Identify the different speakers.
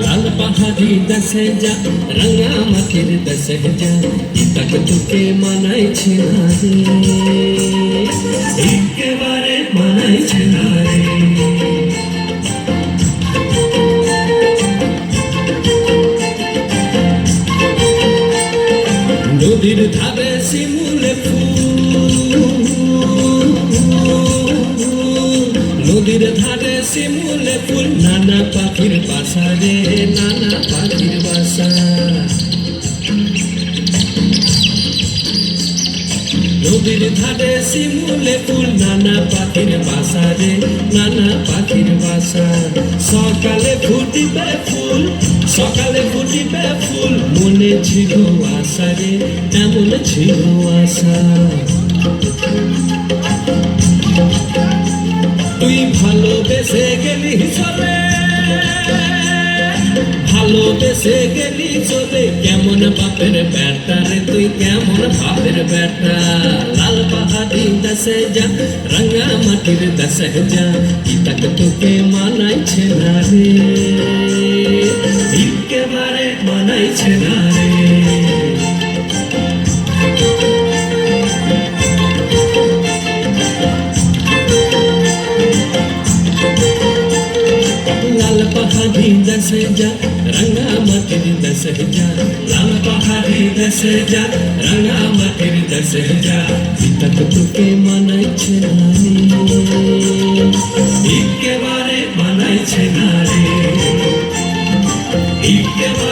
Speaker 1: लाल पहाड़ी दसे जा रंगा माटिर दसे जा इतक तुके मानाई छिना रे एकेबारे मानाई छिना रे नदीर धारे शिमुले फूल नदीर धारे शिमुले फूल नाना पाखिर बासा रे नाना पाखिर बासा नदीर धारे शिमुले फूल नाना पाखिर बासा रे नाना पाखिर बासा सकाले फुटिबे फूल सकाले फुटिबे फूल मने छिलो आशा रे एमन छिलो आशा তুই ভালোবেসে গেলি চলে ভালোবেসে গেলি চলে কেমন বাপের বেটা রে তুই কেমন বাপের বেটা লাল পাহাড়ি দশে যা রঙা মাটির দশে যা ইতক তোকে মানাইছে না রে একেবারে মানাইছে না রে पहाड़ी दसे जा रंगा माटिर दसे जा लाल पहाड़ी दसे जा रंगा माटिर दसे जा इतक तुके मानाइছে না रे एकेबारे मानाइছে না रे एकेबारे